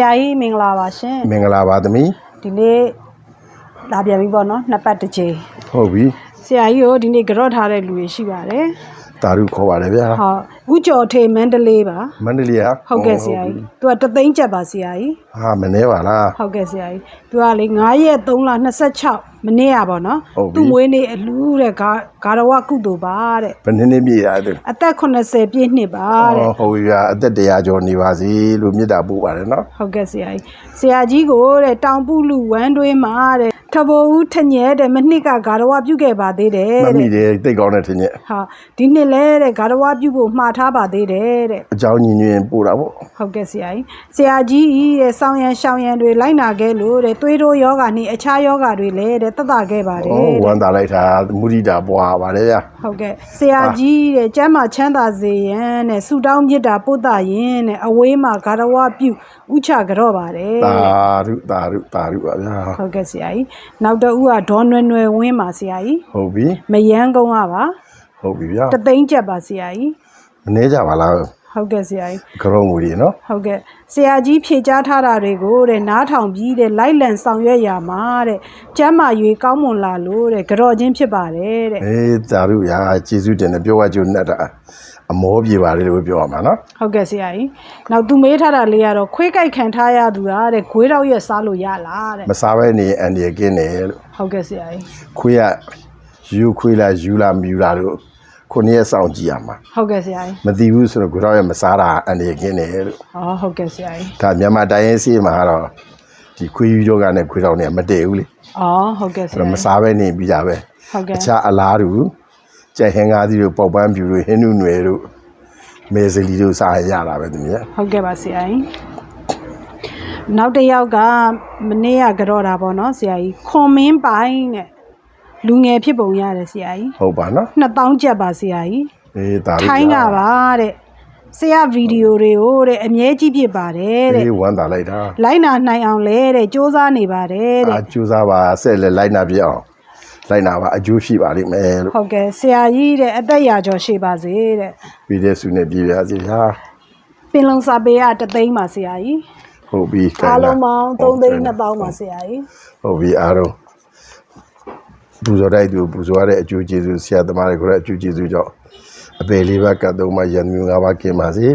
ရာကြီးမင်္ဂလာပါရှင်မင်္ဂလာပါသမီးဒီနေ့လာပြန်ပြီပေါ့နော်နှစ်ပတ်တစ်ချိန်ဟုတ်ပြီဆရာကြီးကိုဒီနေ့ကြော့ထားတဲ့လူတွေရှိပါတယ်တာရုခေါ်ပါတယ်ဗျာဟုတ်ဦးကျော်ထေမန္တလေးပါမန္တလေးဟုတ်ကဲ့ဆရာကြီးသူကတသိန်းကျပ်ပါဆရာကြီးဟာမနေပါလားဟုတ်ကဲ့ဆရာကြီးသူကလေ9ရက်3လ26မနေ့ရပါနော်သူ့မွေးနေ့အလူတဲ့ဂါရဝကုသိုလ်ပါတဲ့ဘယ်နှစ်ပြည့်ရတဲ့အသက်80ပြည့်နှစ်ပါတဲ့ဟုတ်ပြီဗျာအသက်100ကျော်နေပါစေလို့မြတ်တာပို့ပါတယ်နော်ဟုတ်ကဲ့ဆရာကြီးကိုတဲ့တောင်ပုလူဝမ်းတွင်းမှာတဲ့ထဘိုးဦးထညဲတဲ့မနှစ်ကဂါရဝပြုခဲ့ပါသေးတယ်တဲ့မမိတယ်တိတ်ကောင်းတဲ့ထညဲဟာဒီနှစ်လဲတဲ့ဂါရဝပြုဖို့မှားထားပါသေးတယ်တဲ့အကြောင်းညီညွတ်ပို့တာပေါ့ဟုတ်ကဲ့ဆရာကြီးတဲ့ဆောင်းရံရှောင်းရံတွေလိုက်နာခဲ့လို့တဲ့သွေးတိုးယောဂါနဲ့အခြားယောဂါတွေလည်းတဲ့သက်သာခဲ့ပါတယ်တဲ့ဝမ်းသာလိုက်တာမုဒိတာပွားပါတယ်ဗျာဟုတ်ကဲ့ဆရာကြီးတဲ့ကျမ်းမာချမ်းသာစေရန်တဲ့ဆူတောင်းမြတ်တာပို့တာရင်တဲ့အဝေးမှာဂါရဝပြုဥချကြော့ပါတယ်တာရုပါဗျာဟုတ်ကဲ့ဆရာကြီးနောက်တော့ဦးကဒေါ်နွယ်နွယ်ဝင်းပါဆရာကြီးဟုတ်ပြီမယန်းကုန်းကပါဟုတ်ပြီဗျာတသိန်းကျပ်ပါဆရာကြီးမနေကြပါလားဟုတ်ကဲ့ဆရာကြီးကြောငွေတွေနော်ဟုတ်ကဲ့ဆရာကြီးဖြေကြားထားတာတွေကိုတဲ့နားထောင်ပြီးတဲ့လိုက်လံဆောင်ရွက်ရမှာတဲ့ကျမ်းမာရွေကောင်းမွန်လာလို့တဲ့ကြော့ချင်းဖြစ်ပါတယ်တဲ့အေးတာရုရာကျေးဇူးတင်တယ်ပြောရကြုံနဲ့တာအမောပြေပါတယ်လို့ပြောရမှာနော်ဟုတ်ကဲ့ဆရာကြီးနောက်သူမေးထားတာလေးကတော့ခွေးကြိုက်ခံထားရသူလားတဲ့ခွေးတော့ရက်စားလို့ရလားတဲ့မစားဘဲနေအန်ဒီကင်းတယ်လို့ဟုတ်ကဲ့ဆရာကြီးခွေးကယူခွေးလားယူလားမယူလားလို့ခုနှစ်ရက်ဆောင်ကြည့်ရမှာဟုတ်ကဲ့ဆရာကြီးမသိဘူးဆိုတော့ကိုတော့ရမစားတာအန်ဒီကင်းတယ်လို့ဟုတ်ကဲ့ဆရာကြီးဒါမြန်မာတိုင်းရေးစီမှာတော့ဒီခွေးယူတော့ကနဲ့ခွေးတော့နဲ့မတည့်ဘူးလေဟုတ်ကဲ့ဆရာကြီးမစားဘဲနေပြီးကြပဲဟုတ်ကဲ့အခြားအလားတူကြက်ဟင်းကားသီးတို့ပေါက်ပန်းပြူတို့ဟင်းနုနွယ်တို့မေဇလီတို့စားရတာပဲသူများဟုတ်ကဲ့ပါဆရာကြီးနောက်တစ်ယောက်ကမနေ့ကကြော့တာပေါ့နော်ဆရာကြီးခွန်မင်းပိုင်တဲ့လူငယ်ဖြစ်ပုံရတယ်ဆရာကြီးဟုတ်ပါနော်2000ကျပ်ပါဆရာကြီးအေးဒါထိုင်းကပါတဲ့ဆရာဗီဒီယိုတွေကိုတဲ့အမြဲကြည့်ဖြစ်ပါတယ်တဲ့အေးဝမ်းသာလိုက်တာလိုက်နာနိုင်အောင်လဲတဲ့စူးစမ်းနေပါတယ်တဲ့စူးစမ်းပါဆက်လက်လိုက်နာပြအောင်လိုက်နာပါအကျိုးရှိပါလိမ့်မယ်လို့ဟုတ်ကဲ့ဆရာကြီးတဲ့အသက်ရာကျော်ရှိပါစေတဲ့ပြီးတဲ့ဆုနဲ့ပြည့်ပါစေဗျာပင်လုံစာပေက3သိန်းပါဆရာကြီးဟုတ်ပြီအားလုံးပေါင်း3သိန်း2000ပါဆရာကြီးဟုတ်ပြီအားလုံးပူဇော်တိုက်သူပူဇော်ရတဲ့အကျိုးကျေးဇူးဆရာသမားတွေကိုလည်းအကျိုးကျေးဇူးကြောင့်အပေလေးပါးကတ်သုံးပါးရန်မျိုး၅ပါးကျင်းပါစေ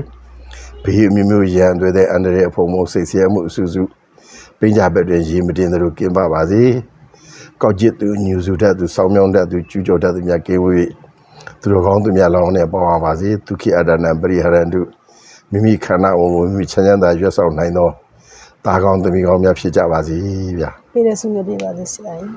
ဘေးအမျိုးမျိုးရန်တွေတဲ့အန္တရာယ်အဖို့မို့စိတ်ဆဲမှုအဆူဆူပင်ကြဘက်တွင်ရေမတင်သလိုကျင်းပါစေကောက်ကျစ်သူညူစုတတ်သူစောင်းမြောင်းတတ်သူကျူးကျော်တတ်သူများကေဝေးသူတို့ကောင်းသူများလောင်းနဲ့ပေါင်းပါစေဒုက္ခိအဒနာပရိဟရန္တုမိမိခန္ဓာဝင်မိမိချမ်းသာရွတ်ဆောင်နိုင်သောတာကောင်းသမီးကောင်းများဖြစ်ကြပါစေဗျာပြည့်တဲ့ဆုနဲ့ပြပါစေဆရာကြီး